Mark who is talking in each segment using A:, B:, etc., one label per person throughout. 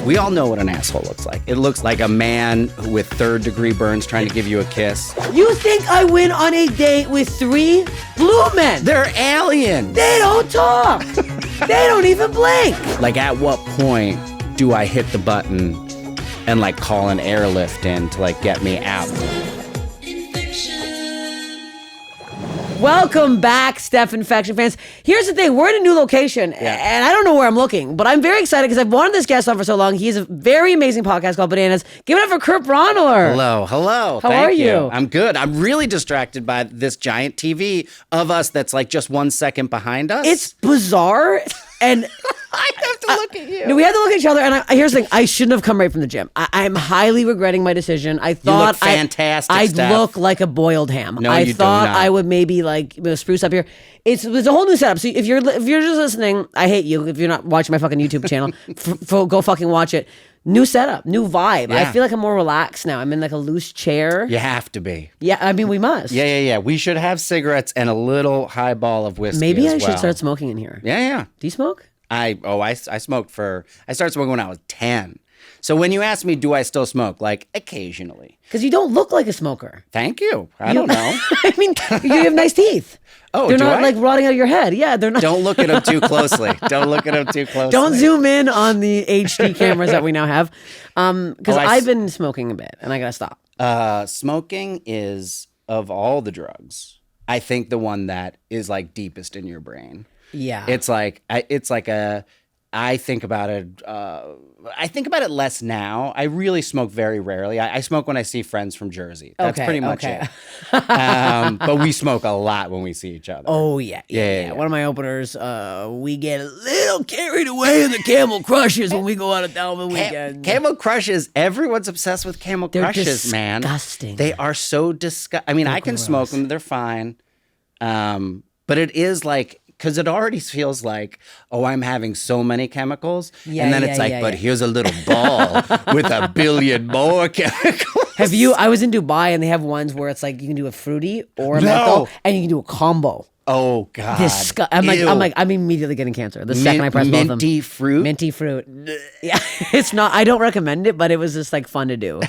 A: We all know what an asshole looks like. It looks like a man with third-degree burns trying to give you a kiss.
B: You think I went on a date with 3 blue men?
A: They're aliens.
B: They don't talk. They don't even blink.
A: Like, at what point do I hit the button and, like, call an airlift in to, like, get me out?
B: Welcome back, Steph Infection fans. Here's the thing. We're in a new location, and I don't know where I'm looking, but I'm very excited because I've wanted this guest on for so long. He has a very amazing podcast called Bananas. Give it up for Kurt Braunohler.
A: Hello.
B: How are you?
A: I'm good. I'm really distracted by this giant TV of us that's, like, just 1 second behind us.
B: It's bizarre, and...
A: I have to look at you.
B: No, we have to look at each other, and here's the thing. I shouldn't have come right from the gym. I'm highly regretting my decision. I thought
A: you look fantastic,
B: I'd
A: Steph.
B: look like a boiled ham.
A: No,
B: I
A: you
B: thought
A: do not.
B: I would maybe like spruce up here. It's a whole new setup. So if you're just listening, I hate you. If you're not watching my fucking YouTube channel, go fucking watch it. New setup, new vibe.
A: Yeah.
B: I feel like I'm more relaxed now. I'm in like a loose chair.
A: You have to be.
B: Yeah, I mean we must.
A: Yeah. We should have cigarettes and a little highball of whiskey.
B: Maybe
A: as
B: I should
A: well.
B: start smoking in here.
A: Yeah.
B: Do you smoke?
A: I smoked I started smoking when I was 10. So when you ask me, do I still smoke? Like, occasionally.
B: Because you don't look like a smoker.
A: Thank you. I don't know.
B: I mean, you have nice teeth.
A: Oh,
B: they're
A: do
B: not
A: I?
B: like rotting out of your head. Yeah, they're not.
A: Don't look at them too closely.
B: Don't zoom in on the HD cameras that we now have. Because I've been smoking a bit and I gotta stop.
A: Smoking is, of all the drugs, I think the one that is like deepest in your brain.
B: Yeah.
A: I think about it. I think about it less now. I really smoke very rarely. I smoke when I see friends from Jersey. That's pretty much it. But we smoke a lot when we see each other.
B: Oh yeah. One of my openers, we get a little carried away in the Camel Crushes when we go out of town on the weekend.
A: Camel Crushes. Everyone's obsessed with Camel Crushes, man.
B: Disgusting.
A: They are so disgusting. I mean, I can smoke them. They're fine. But it is like, because it already feels like, oh, I'm having so many chemicals. And then it's like, but here's a little ball with a billion more chemicals.
B: I was in Dubai and they have ones where it's like you can do a fruity or a menthol and you can do a combo.
A: Oh God!
B: I'm immediately getting cancer the second I press both of them.
A: Minty fruit.
B: Minty fruit. Yeah, it's not. I don't recommend it, but it was just like fun to do,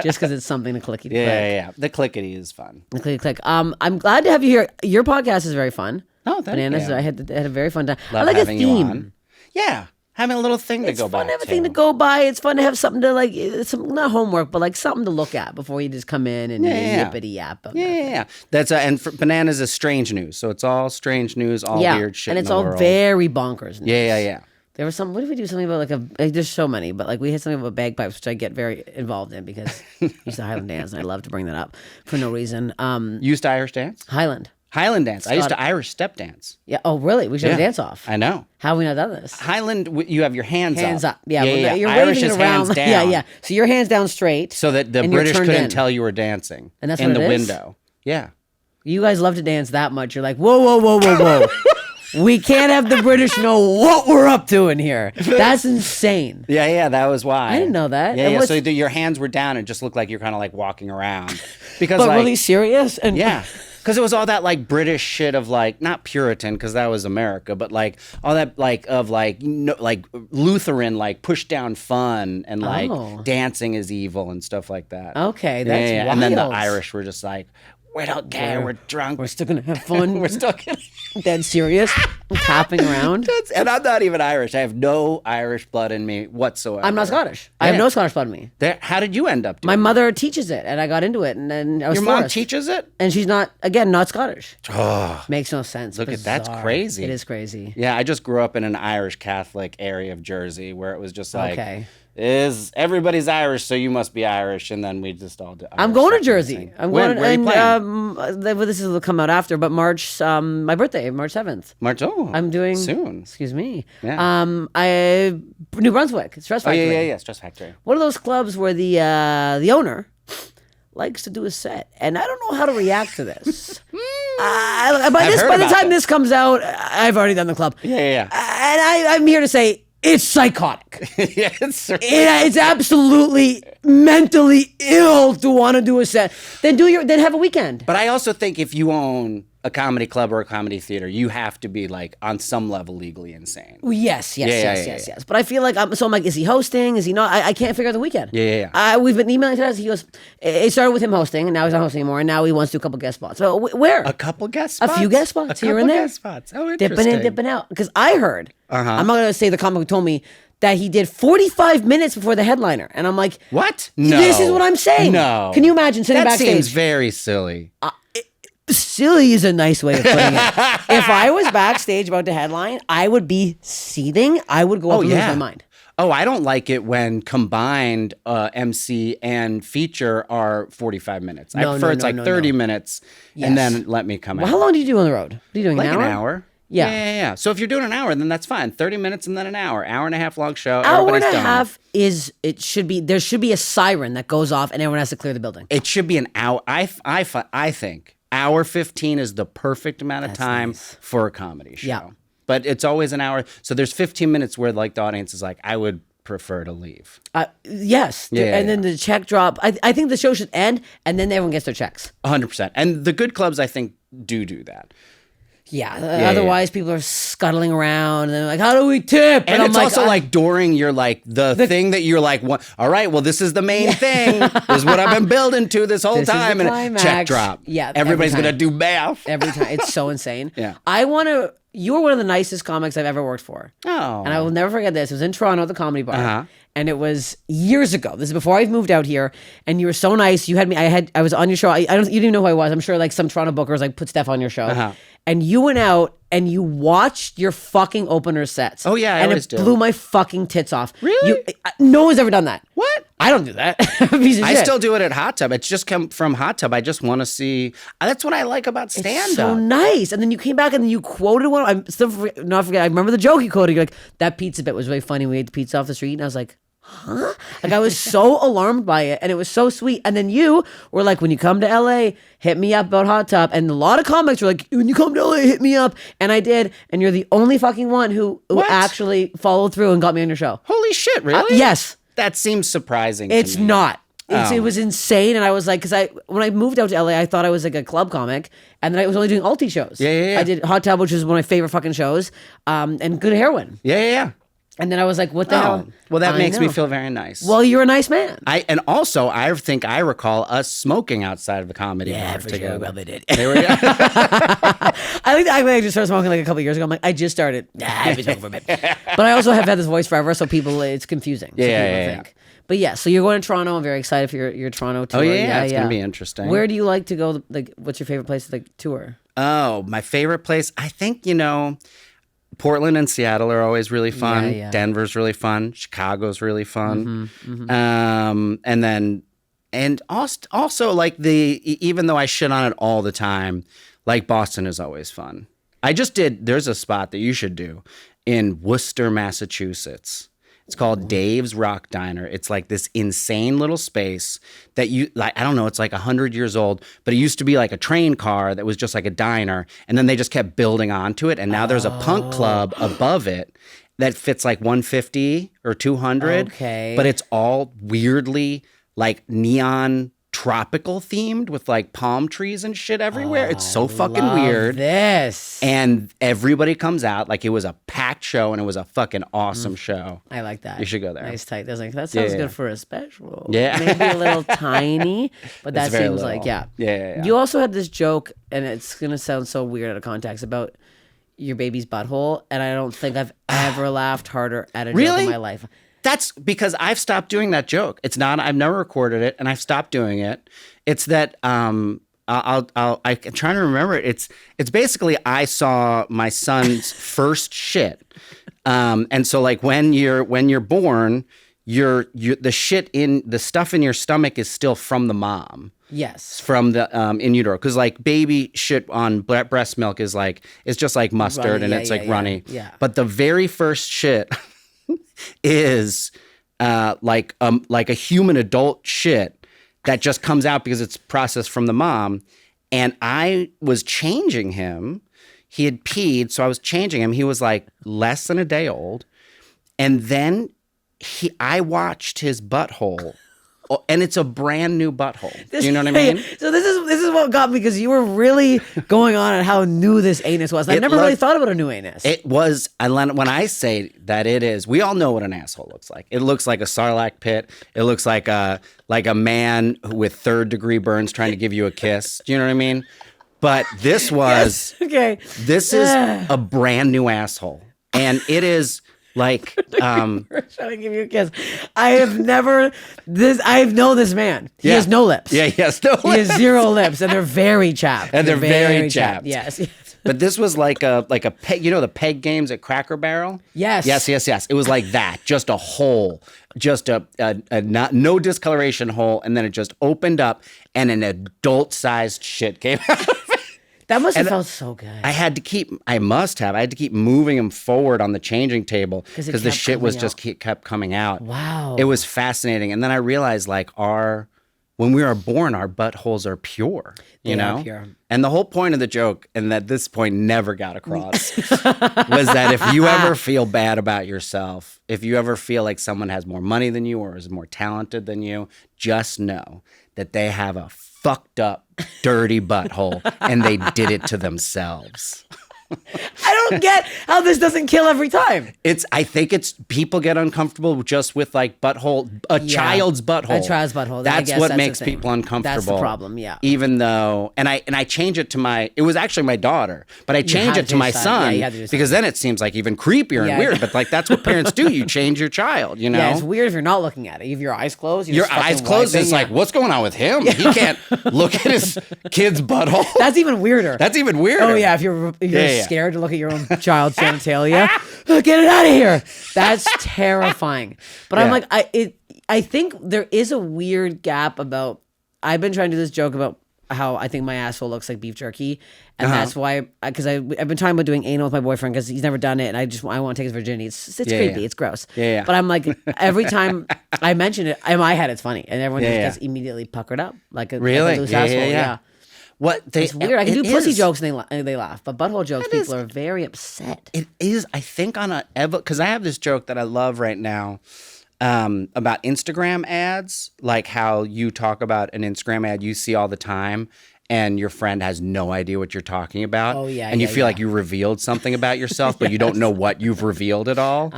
B: just because it's something to clickety click.
A: Yeah. The clickety is fun.
B: The clickety click. I'm glad to have you here. Your podcast is very fun.
A: Oh, thank
B: Bananas.
A: you.
B: I had a very fun time.
A: Love
B: I like a
A: having you
B: theme.
A: on. Yeah. Having a little thing to go by.
B: It's fun to have a thing to go by. It's fun to have something to like, not homework, but like something to look at before you just come in and yippity yap.
A: Yeah. That's and for Bananas is strange news, so it's all strange news, all weird shit.
B: And it's
A: in the
B: all
A: world.
B: very bonkers news.
A: Yeah.
B: There was what did we do? Something about there's so many, but like we had something about bagpipes, which I get very involved in because I used to Highland dance, and I love to bring that up for no reason.
A: You used to Irish dance? Highland dance. I used to Irish step dance.
B: Yeah. Oh, really? We should have a dance off.
A: I know.
B: How have we not done this?
A: Highland, you have your hands up.
B: Hands up. Yeah. You're
A: Irish
B: waving
A: is
B: it around.
A: hands down.
B: Yeah. So your hands down straight.
A: So that the British couldn't tell you were dancing.
B: And that's
A: in
B: what
A: the
B: it is?
A: window. Yeah.
B: You guys love to dance that much. You're like, whoa. We can't have the British know what we're up to in here. That's insane.
A: Yeah, that was why.
B: I didn't know that.
A: Yeah. So your hands were down and it just looked like you're kind of like walking around. Because
B: but really serious? And
A: yeah. Because it was all that like British shit of like, not Puritan because that was America, but like all that like of like, like Lutheran, like push down fun and like dancing is evil and stuff like that.
B: Okay, that's wild.
A: And then the Irish were just like, we don't care, we're drunk.
B: We're still going to have fun.
A: We're still going to...
B: Dead serious. Tapping around.
A: And I'm not even Irish. I have no Irish blood in me whatsoever.
B: I'm not Scottish. I have no Scottish blood in me.
A: How did you end up doing
B: My mother teaches it, and I got into it, and then I was
A: Your mom
B: forced.
A: teaches it?
B: And she's not Scottish.
A: Oh.
B: Makes no sense.
A: Look at that's crazy.
B: It is crazy.
A: Yeah, I just grew up in an Irish Catholic area of Jersey where it was just like...
B: Okay.
A: Everybody's Irish, so you must be Irish, and then we just all do.
B: I'm going to Jersey.
A: Where are you playing?
B: This will come out after, but March, my birthday, March 7th.
A: I'm
B: doing
A: soon.
B: Excuse me.
A: Yeah.
B: New Brunswick, Stress Factory.
A: Yeah, Stress Factory.
B: One of those clubs where the owner likes to do a set, and I don't know how to react to this. By the time this comes out, I've already done the club.
A: Yeah.
B: And I'm here to say. It's psychotic.
A: Yeah,
B: it's absolutely mentally ill to want to do a set. Then have a weekend.
A: But I also think if you own a comedy club or a comedy theater, you have to be like on some level legally insane.
B: Well, yes. But I feel like I'm like, is he hosting? Is he not? I can't figure out the weekend.
A: Yeah.
B: We've been emailing today. He goes, it started with him hosting, and now he's not hosting anymore. And now he wants to do a couple guest spots. So where?
A: A couple guest spots?
B: A few guest spots here and there.
A: Guest spots. Oh, interesting.
B: Dipping in, dipping out. Because I heard, I'm not going to say the comic who told me, that he did 45 minutes before the headliner. And I'm like,
A: what? No.
B: This is what I'm saying.
A: No.
B: Can you imagine sitting backstage?
A: That seems very silly.
B: Silly is a nice way of putting it. If I was backstage about to headline, I would be seething. I would go up and lose my mind.
A: Oh, I don't like it when combined MC and feature are 45 minutes. I prefer it's like 30 minutes and then let me come out.
B: How long do you do on the road? What are you doing,
A: like
B: an hour?
A: An hour. Yeah. So if you're doing an hour, then that's fine. 30 minutes and then an hour. Hour and a half long show.
B: Hour and a half there should be a siren that goes off and everyone has to clear the building.
A: It should be an hour. I think hour 15 is the perfect amount of time for a comedy show.
B: Yeah.
A: But it's always an hour. So there's 15 minutes where like the audience is like, I would prefer to leave.
B: Yes. And then the check drop. I think the show should end and then everyone gets their checks.
A: 100%. And the good clubs, I think, do that.
B: Yeah. Otherwise, people are scuttling around and they're like, "How do we tip?"
A: And it's also like during your like the thing that you're like, all right, well, this is the main thing. This is what I've been building to this whole time. And check drop.
B: Yeah.
A: Everybody's gonna do math
B: every time. It's so insane.
A: Yeah.
B: You were one of the nicest comics I've ever worked for.
A: Oh.
B: And I will never forget this. It was in Toronto at the Comedy Bar. And it was years ago. This is before I moved out here. And you were so nice. You had me. I was on your show. You didn't even know who I was. I'm sure like some Toronto bookers like put Steph on your show. And you went out and you watched your fucking opener sets.
A: Oh yeah, I always do.
B: And it blew my fucking tits off.
A: Really?
B: No one's ever done that.
A: What?
B: I don't do that.
A: I still do it at Hot Tub. It's just come from Hot Tub. I just want to see. That's what I like about stand-up.
B: It's so nice. And then you came back and then you quoted one. I'm still not forget. I remember the joke you quoted. You're like, that pizza bit was really funny. We ate the pizza off the street, and I was like, huh? Like I was so alarmed by it, and it was so sweet. And then you were like, when you come to LA, hit me up about Hot Tub. And a lot of comics were like, when you come to LA, hit me up. And I did. And you're the only fucking one who actually followed through and got me on your show.
A: Holy shit! Really?
B: Yes.
A: That seems surprising.
B: It's
A: to me.
B: not. It was insane, and I was like, because when I moved out to LA, I thought I was like a club comic, and then I was only doing alti shows.
A: Yeah.
B: I did Hot Tub, which was one of my favorite fucking shows, and Good Heroin.
A: Yeah.
B: And then I was like, what the hell?
A: Well, that makes me feel very nice.
B: Well, you're a nice man.
A: And also, I think I recall us smoking outside of the comedy bar together.
B: Sure, probably did.
A: There we go.
B: I think I just started smoking like a couple years ago. I'm like, I just started. I've been smoking for a bit. But I also have had this voice forever, so it's confusing.
A: Yeah.
B: But yeah, so you're going to Toronto. I'm very excited for your Toronto tour.
A: Oh yeah, it's gonna be interesting.
B: Where do you like to go? Like, what's your favorite place to like tour?
A: Oh, my favorite place. I think Portland and Seattle are always really fun.
B: Yeah.
A: Denver's really fun. Chicago's really fun. And also like even though I shit on it all the time, like Boston is always fun. There's a spot that you should do in Worcester, Massachusetts. It's called Dave's Rock Diner. It's like this insane little space that I don't know, it's like 100 years old, but it used to be like a train car that was just like a diner. And then they just kept building onto it. And now there's a punk club above it that fits like 150 or 200.
B: Okay.
A: But it's all weirdly like neon tropical themed with like palm trees and shit everywhere. It's so fucking weird.
B: This.
A: And everybody comes out. Like it was a packed show and it was a fucking awesome show.
B: I like that.
A: You should go there.
B: Nice tight. That sounds good for a special.
A: Yeah.
B: Maybe a little tiny, but that seems like,
A: Yeah.
B: You also had this joke, and it's going to sound so weird out of context, about your baby's butthole. And I don't think I've ever laughed harder at a joke in my life.
A: That's because I've stopped doing that joke. It's not. I've never recorded it, and I've stopped doing it. It's that I'm trying to remember it. It's basically I saw my son's first shit, and so like when you're born, the shit in the stuff in your stomach is still from the mom.
B: Yes.
A: From the in utero, because like baby shit on breast milk is just like mustard
B: runny,
A: and it's like runny.
B: Yeah.
A: But the very first shit is like a human adult shit that just comes out because it's processed from the mom. And I was changing him. He had peed, so I was changing him. He was like less than a day old. And then I watched his butthole and it's a brand new butthole. Do you know what I mean?
B: So this is what got me, because you were really going on at how new this anus was. I never really thought about a new anus.
A: It was, when I say that it is, we all know what an asshole looks like. It looks like a Sarlacc pit. It looks like a man with 3rd-degree burns trying to give you a kiss. Do you know what I mean? But this was, this is a brand new asshole. And it is like,
B: trying to give you a kiss. I know this man. He has no lips.
A: Yeah, he has no lips.
B: He has 0 lips, and they're very chapped.
A: And they're very chapped.
B: Yes.
A: But this was like a peg, the peg games at Cracker Barrel?
B: Yes.
A: Yes. It was like that, just a hole, just a no discoloration hole, and then it just opened up, and an adult-sized shit came out.
B: That must have felt so good.
A: I had to keep moving him forward on the changing table because the shit was just kept coming out.
B: Wow.
A: It was fascinating. And then I realized when we are born, our buttholes are pure, you know?
B: Pure.
A: And the whole point of the joke, and that this point never got across, was that if you ever feel bad about yourself, if you ever feel like someone has more money than you or is more talented than you, just know that they have a fucked up, dirty butthole, and they did it to themselves.
B: I don't get how this doesn't kill every time.
A: I think people get uncomfortable just with like child's butthole.
B: A child's butthole.
A: That's what makes people uncomfortable.
B: That's the problem, yeah.
A: Even though, and I change it to it was actually my daughter, but I change it to my son because then it seems like even creepier and weird. But like that's what parents do. You change your child, you know?
B: Yeah, it's weird if you're not looking at it. If your eyes closed,
A: your eyes closed, it's like, what's going on with him? He can't look at his kid's butthole.
B: That's even weirder.
A: Oh
B: yeah, if you're scared to look at your own child's genitalia, get it out of here. That's terrifying. But I'm like, I think there is a weird gap about. I've been trying to do this joke about how I think my asshole looks like beef jerky, and that's why, because I've been talking about doing anal with my boyfriend because he's never done it, and I want to take his virginity. It's creepy. It's gross.
A: Yeah.
B: But I'm like, every time I mention it, in my head it's funny, and everyone just gets immediately puckered up like a loose asshole. Yeah. It's weird. I can do pussy jokes and they laugh, but butthole jokes, people are very upset.
A: It is, I think, because I have this joke that I love right now about Instagram ads, like how you talk about an Instagram ad you see all the time, and your friend has no idea what you're talking about.
B: Oh yeah,
A: and you feel like you revealed something about yourself, but you don't know what you've revealed at all.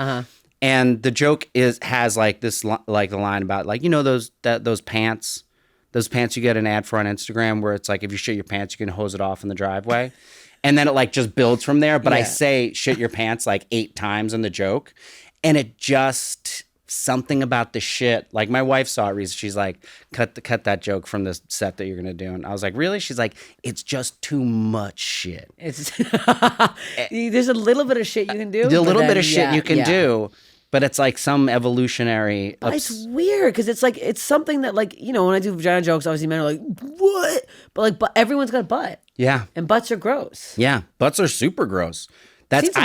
A: And the joke has like this, like the line about like those pants. Those pants you get an ad for on Instagram where it's like, if you shit your pants, you can hose it off in the driveway. And then it like just builds from there. But I say shit your pants like 8 times in the joke. And it just, something about the shit. Like my wife saw it recently. She's like, cut that joke from the set that you're going to do. And I was like, really? She's like, it's just too much shit.
B: There's a little bit of shit you can do.
A: There's a little bit of shit you can do. But it's like some evolutionary.
B: It's weird because it's like it's something that like when I do vagina jokes, obviously men are like what, but everyone's got a butt.
A: Yeah,
B: and butts are gross.
A: Yeah, butts are super gross.
B: Butts.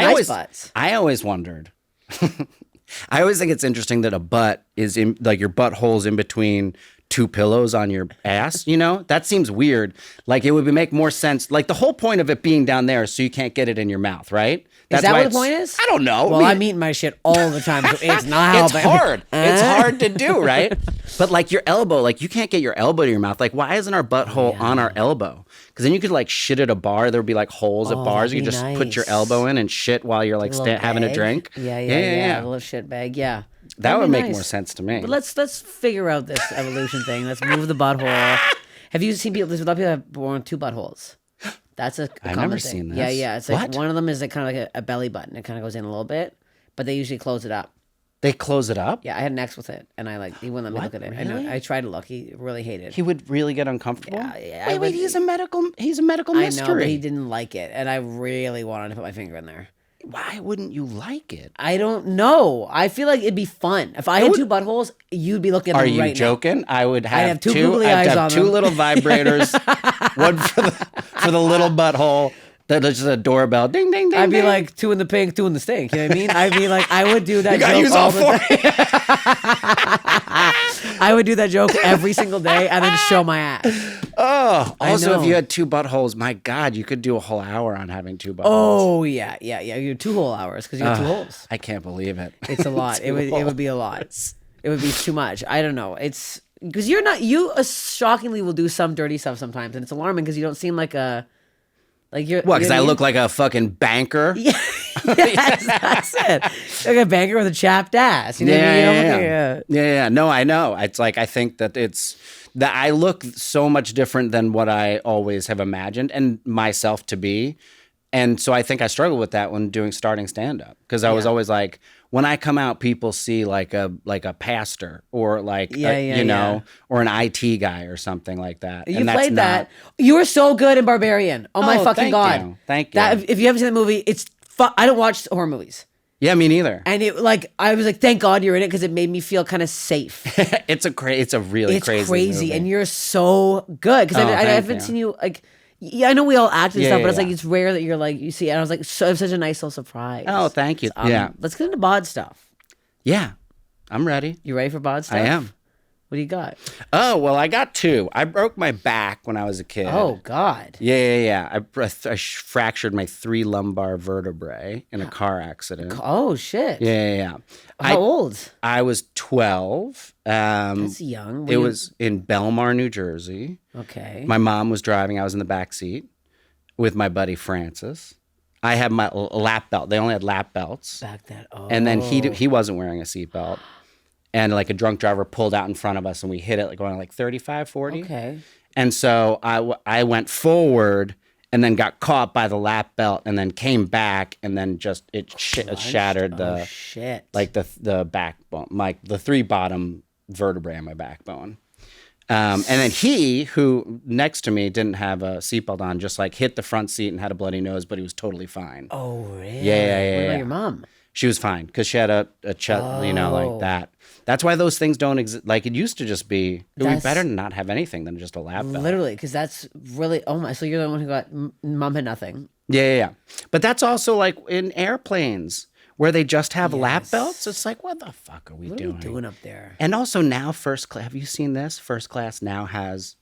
A: I always wondered. I always think it's interesting that a butt is in like your butthole's in between 2 pillows on your ass. That seems weird. Like it would make more sense. Like the whole point of it being down there is so you can't get it in your mouth, right?
B: Is that what the point is?
A: I don't know.
B: Well, I'm eating my shit all the time, so it's not
A: It's hard. It's hard to do, right? But like your elbow, like you can't get your elbow to your mouth. Like why isn't our butthole on our elbow? Because then you could like shit at a bar. There would be like holes at bars. You could just put your elbow in and shit while you're like having a drink.
B: Yeah. A little shit bag. Yeah.
A: That would make more sense to me.
B: But let's figure out this evolution thing. Let's move the butthole. Have you seen people? There's a lot of people have born 2 buttholes. That's a
A: I've
B: common
A: never
B: thing.
A: seen this.
B: Yeah. It's like
A: what?
B: One of them is like kind of like a belly button. It kind of goes in a little bit, but they usually close it up.
A: They close it up?
B: Yeah, I had an ex with it, and he wouldn't let me look at it.
A: Really?
B: I tried to look. He really hated it.
A: He would really get uncomfortable?
B: Yeah.
A: Wait, he's a medical mystery.
B: I know, but he didn't like it, and I really wanted to put my finger in there.
A: Why wouldn't you like it?
B: I don't know. I feel like it'd be fun. If I had 2 buttholes, you'd be looking at them right now.
A: Are you joking? I would have
B: 2 googly eyes on
A: 2 little vibrators, one for the little butthole. That's just a doorbell. Ding, ding, ding.
B: I'd be like 2 in the pink, 2 in the stink. You know what I mean? I'd be like, I would do that joke
A: use all 4.
B: I would do that joke every single day and then show my ass.
A: Oh, also, if you had 2 buttholes, my God, you could do a whole hour on having 2 buttholes.
B: Oh, yeah. You 2 whole hours because you have 2 holes.
A: I can't believe it.
B: It's a lot. It would be a lot. It would be too much. I don't know. because you shockingly will do some dirty stuff sometimes, and it's alarming because you don't seem like you're.
A: What? Because I look like a fucking banker.
B: Yeah, yes, that's it. Like a banker with a chapped ass. You know what I mean? You don't look
A: Yeah. No, I know. It's like I think that I look so much different than what I always have imagined and myself to be. And so I think I struggle with that when starting stand-up because I was always like, when I come out, people see like a pastor or like you know, or an IT guy or something like that.
B: You played that. You were so good in Barbarian. Oh my fucking God!
A: Thank you.
B: If you haven't seen the movie, I don't watch horror movies.
A: Yeah, me neither.
B: And I was like, thank God you're in it because it made me feel kind of safe.
A: It's a really crazy movie.
B: And you're so good because I haven't seen you like. Yeah, I know we all act and stuff, but it's like it's rare that you're like you see. And I was like, it was such a nice little surprise.
A: Oh, thank you.
B: Let's get into bod stuff.
A: Yeah, I'm ready.
B: You ready for bod stuff?
A: I am.
B: What do you got?
A: Oh, well, I got 2. I broke my back when I was a kid.
B: Oh, God.
A: Yeah. I fractured my 3 lumbar vertebrae in a car accident.
B: Oh, shit.
A: Yeah.
B: How old?
A: I was 12.
B: That's young.
A: It was in Belmar, New Jersey.
B: Okay.
A: My mom was driving. I was in the back seat with my buddy Francis. I had my lap belt. They only had lap belts. And then he wasn't wearing a seatbelt. And like a drunk driver pulled out in front of us and we hit it like going like 35, 40.
B: Okay.
A: And so I went forward and then got caught by the lap belt and then came back and then just it shattered the like the backbone, like the 3 bottom vertebrae in my backbone. And then he, who next to me didn't have a seatbelt on, just like hit the front seat and had a bloody nose, but he was totally fine.
B: Oh, really?
A: Yeah.
B: What about your mom?
A: She was fine because she had a chest, you know, like that. That's why those things don't exist. Like it used to just be, it would be better to not have anything than just a lap belt.
B: Literally, because that's really, oh my, so you're the one who got, mom had nothing.
A: Yeah. But that's also like in airplanes where they just have lap belts. It's like, what the fuck are we doing?
B: What are we doing up there?
A: And also now first class, have you seen this? First class now has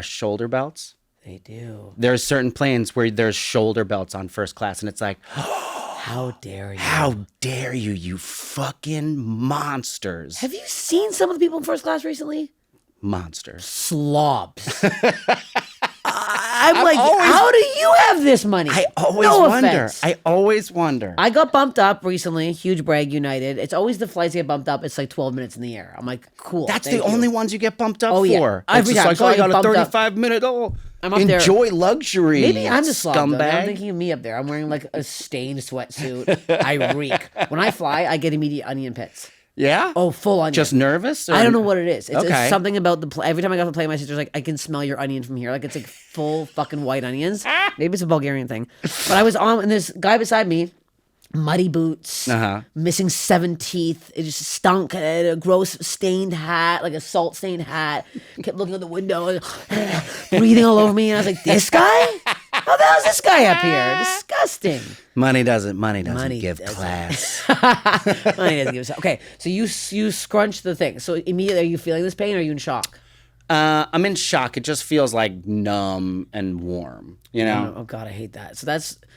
A: shoulder belts.
B: They do.
A: There's certain planes where there's shoulder belts on first class and it's like,
B: how dare you?
A: How dare you, you fucking monsters.
B: Have you seen some of the people in first class recently?
A: Monsters.
B: Slobs. I'm like, how do you have this money?
A: I always wonder.
B: I got bumped up recently. Huge brag, United. It's always the flights get bumped up. It's like 12 minutes in the air. I'm like, cool.
A: That's the only ones you get bumped up
B: for.
A: Yeah.
B: Every time.
A: Like, I got a 35-minute.
B: I'm up there.
A: Enjoy luxury.
B: Maybe I'm the slob.
A: Scumbag.
B: I'm thinking of me up there. I'm wearing like a stained sweatsuit. I reek. When I fly, I get immediate onion pits.
A: Yeah?
B: Oh, full onion.
A: Just nervous?
B: I don't know what it is. It's something about the every time I got to play, my sister's like, I can smell your onion from here. Like it's like full fucking white onions. Maybe it's a Bulgarian thing. But I was on, and this guy beside me, muddy boots, missing 7 teeth. It just stunk. Had a gross stained hat, like a salt stained hat. Kept looking out the window, breathing all over me. And I was like, this guy? How the hell is this guy up here? Disgusting.
A: Money doesn't give class.
B: Money doesn't give. Okay, so you scrunch the thing. So immediately, are you feeling this pain or are you in shock?
A: I'm in shock. It just feels like numb and warm, you know?
B: Oh God, I hate that.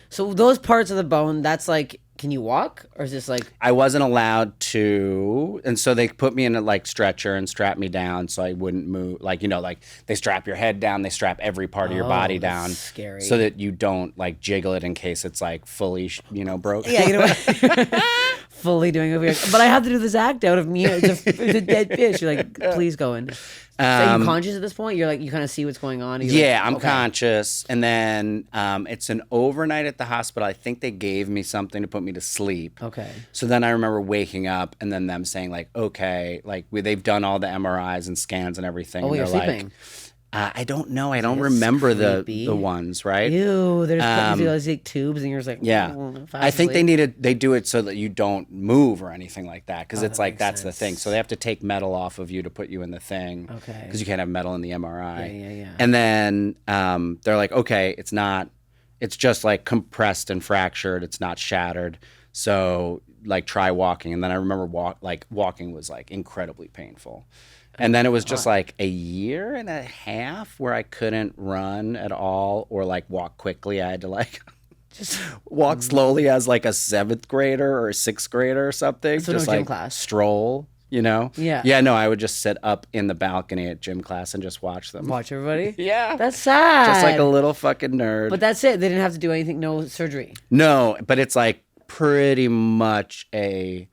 B: So those parts of the bone, that's like, can you walk? Or is this like...
A: I wasn't allowed to. And so they put me in a like stretcher and strapped me down so I wouldn't move. Like, you know, like they strap your head down. They strap every part of your body down.
B: Scary.
A: So that you don't like jiggle it in case it's like fully, broke.
B: Yeah, you know what? Fully doing it weird. But I have to do this act out of me as a dead fish. You're like, please go in. Are you conscious at this point? You're like, you kind of see what's going on?
A: Yeah, I'm conscious. And then it's an overnight at the hospital. I think they gave me something to put me to sleep.
B: Okay.
A: So then I remember waking up and then them saying like, okay, like they've done all the MRIs and scans and everything.
B: Oh,
A: and
B: you're
A: they're
B: sleeping?
A: Like, I don't know. I don't remember the ones, right?
B: Ew, they're just putting these like tubes and you're just like,
A: yeah. I think they do it so that you don't move or anything like that because it's like that's the thing. So they have to take metal off of you to put you in the thing.
B: Okay.
A: Because you can't have metal in the MRI.
B: Yeah.
A: And then they're like, okay, it's just like compressed and fractured. It's not shattered. So like try walking. And then I remember walking was like incredibly painful. And then it was just like a year and a half where I couldn't run at all or like walk quickly. I had to like just walk slowly as like a 7th grader or a 6th grader or something.
B: So
A: just
B: no gym
A: like
B: class.
A: Stroll. you know?
B: Yeah.
A: Yeah, no, I would just sit up in the balcony at gym class and just watch them.
B: Watch everybody?
A: Yeah.
B: That's sad.
A: Just like a little fucking nerd.
B: But that's it. They didn't have to do anything, no surgery.
A: No, but it's like pretty much it'll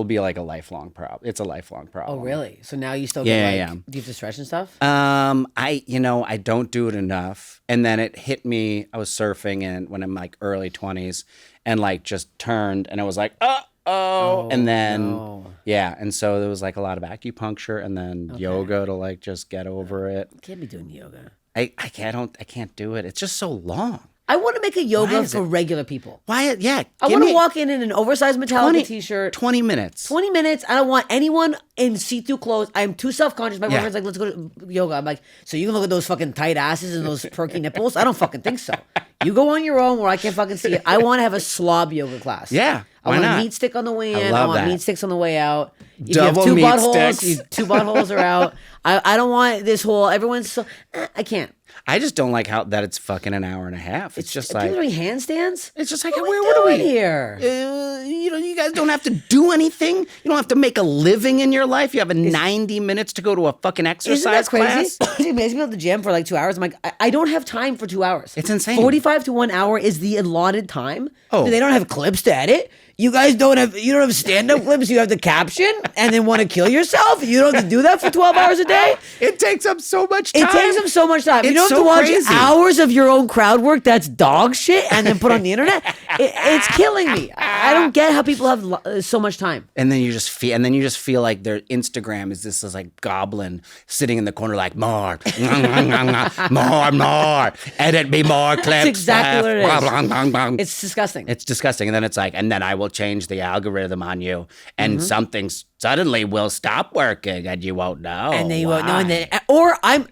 A: be like a lifelong problem. It's a lifelong problem.
B: Oh, really? So now you still get
A: Yeah.
B: do you have to stretch and stuff?
A: I don't do it enough. And then it hit me, I was surfing and when I'm like early 20s and like just turned and I was like, oh, and then yeah, and so there was like a lot of acupuncture and then yoga to like just get over it.
B: You can't be doing yoga.
A: I can't do it. It's just so long.
B: I want to make a yoga for regular people.
A: Why? Yeah.
B: I want to walk in an oversized Metallica t-shirt.
A: 20 minutes.
B: 20 minutes. I don't want anyone in see-through clothes. I'm too self-conscious. My boyfriend's like, let's go to yoga. I'm like, so you can look at those fucking tight asses and those perky nipples? I don't fucking think so. You go on your own where I can't fucking see it. I want to have a slob yoga class.
A: Yeah.
B: I want a meat stick on the way in. I want meat sticks on the way out. If
A: Double
B: you
A: meat
B: have two buttholes,
A: sticks.
B: two buttholes are out. I don't want this whole, everyone's so, I can't.
A: I just don't like that it's fucking an hour and a half. It's just like
B: people doing handstands.
A: It's just like
B: what
A: what
B: are we here?
A: You guys don't have to do anything. You don't have to make a living in your life. You have 90 minutes to go to a fucking exercise class.
B: It makes me go to the gym for like 2 hours. I'm like, I don't have time for 2 hours.
A: It's insane.
B: 45 to 1 hour is the allotted time.
A: Oh,
B: they don't have clips to edit. You guys don't have stand-up clips. You have the caption and then want to kill yourself. You don't have to do that for 12 hours a day.
A: It takes up so much time.
B: It takes up so much time. You don't have to watch hours of your own crowd work that's dog shit and then put on the internet. It's killing me. I don't get how people have so much time.
A: And then you just feel like their Instagram is this like goblin sitting in the corner like more, more, edit me more clips.
B: That's exactly what it is. It's disgusting.
A: It's disgusting. And then it's like, and then I will change the algorithm on you and something suddenly will stop working and you won't know.
B: And then you won't know. And then,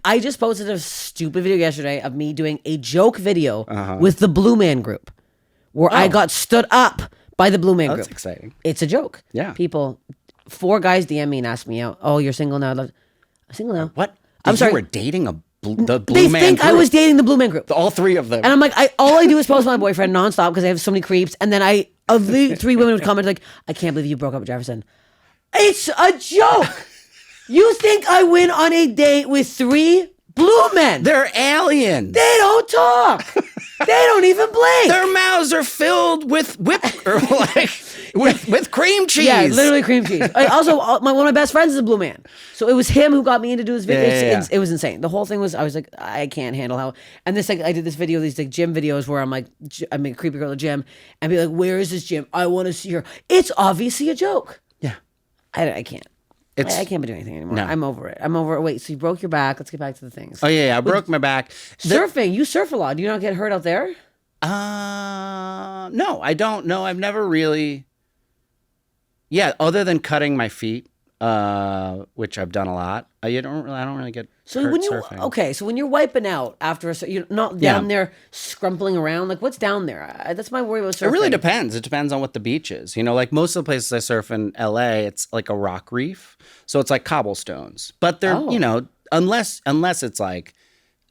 B: I just posted a stupid video yesterday of me doing a joke video with the Blue Man Group where I got stood up by the Blue Man Group.
A: That's exciting.
B: It's a joke.
A: Yeah.
B: People, 4 guys DM me and ask me out. Oh, you're single now? I'm single now.
A: What?
B: I'm sorry.
A: You were dating the Blue Man
B: They think
A: group?
B: I was dating the Blue Man Group.
A: All 3 of them.
B: And I'm like, all I do is post my boyfriend nonstop because I have so many creeps. And then of the 3 women would comment like, I can't believe you broke up with Jefferson. It's a joke. You think I went on a date with 3 blue men?
A: They're aliens.
B: They don't talk. They don't even blink.
A: Their mouths are filled with with cream cheese.
B: Yeah, literally cream cheese. Also, one of my best friends is a blue man. So it was him who got me into do his video.
A: Yeah.
B: It was insane. The whole thing was, I was like, I can't handle how. And this, like, I did this video, these like gym videos where I'm like, I'm a creepy girl at the gym, and be like, where is this gym? I want to see her. It's obviously a joke.
A: Yeah.
B: I can't. I can't be doing anything anymore.
A: No.
B: I'm over it. Wait, so you broke your back. Let's get back to the things.
A: Oh, yeah, I broke my back.
B: Surfing. You surf a lot. Do you not get hurt out there?
A: No, I don't. No, I've never really. Yeah, other than cutting my feet, which I've done a lot. I don't really get hurt surfing.
B: So when you're wiping out after you're not down there scrumpling around. Like, what's down there? That's my worry about surfing.
A: It really depends. It depends on what the beach is. You know, like most of the places I surf in LA, it's like a rock reef, so it's like cobblestones. But they're unless it's like,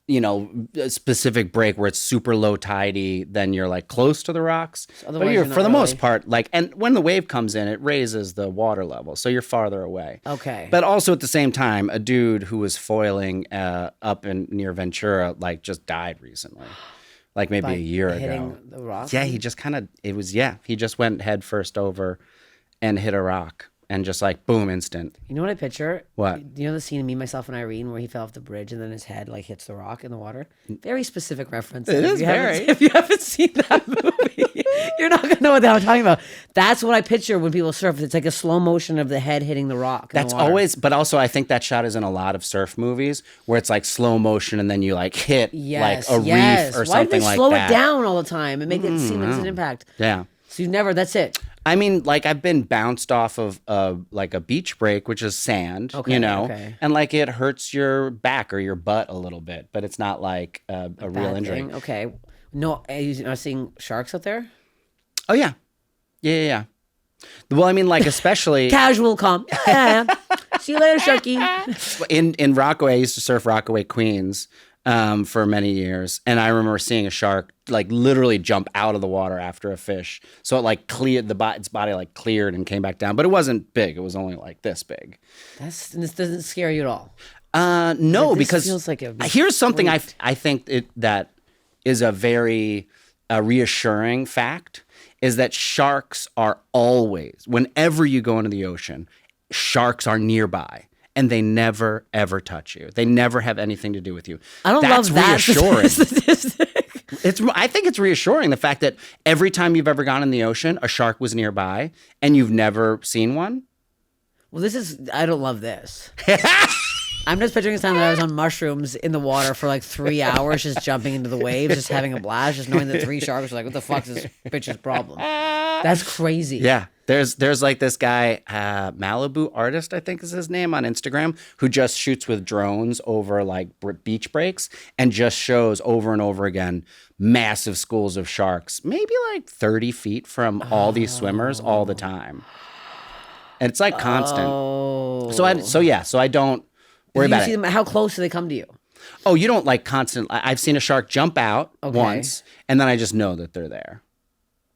A: a specific break where it's super low tidey, then you're like close to the rocks. But you're for the most part, like, and when the wave comes in, it raises the water level, so you're farther away.
B: Okay.
A: But also at the same time, a dude who was foiling up near Ventura, like, just died recently, like maybe a year ago.
B: Hitting the rock.
A: Yeah, he just he just went head first over and hit a rock. And just like, boom, instant.
B: You know what I picture?
A: What?
B: You know the scene of Me, Myself, and Irene where he fell off the bridge and then his head like hits the rock in the water? Very specific reference. If you haven't seen that movie, you're not going to know what the hell I'm talking about. That's what I picture when people surf. It's like a slow motion of the head hitting the rock.
A: That's always, but also I think that shot is in a lot of surf movies where it's like slow motion and then you like hit like a reef or something like that. Why do they slow it
B: down all the time and make it seem like it's an impact?
A: Yeah.
B: So that's it.
A: I mean, like, I've been bounced off of like a beach break, which is sand, and like it hurts your back or your butt a little bit, but it's not like a real injury.
B: Thing. Okay. No, are you not seeing sharks out there?
A: Oh, yeah. Yeah. Well, I mean, like, especially...
B: Casual calm. Yeah. See you later, Sharky.
A: In Rockaway, I used to surf Rockaway, Queens, for many years. And I remember seeing a shark like literally jump out of the water after a fish. So it like cleared its body like cleared and came back down. But it wasn't big. It was only like this big.
B: This doesn't scare you at all.
A: No,
B: This
A: because
B: feels like
A: here's something I think that is a very reassuring fact is that sharks are always, whenever you go into the ocean, sharks are nearby. And they never, ever touch you. They never have anything to do with you.
B: I don't love that
A: reassuring.
B: statistic.
A: I think it's reassuring, the fact that every time you've ever gone in the ocean, a shark was nearby, and you've never seen one.
B: Well, I don't love this. I'm just picturing a time that I was on mushrooms in the water for like 3 hours, just jumping into the waves, just having a blast, just knowing that 3 sharks are like, what the fuck is this bitch's problem? That's crazy.
A: Yeah. There's like this guy, Malibu Artist, I think is his name, on Instagram, who just shoots with drones over like beach breaks and just shows over and over again massive schools of sharks, maybe like 30 feet from all these swimmers all the time. And it's like constant.
B: Oh.
A: So I don't worry about it.
B: How close do they come to you?
A: Oh, you don't like constant. I've seen a shark jump out once, and then I just know that they're there.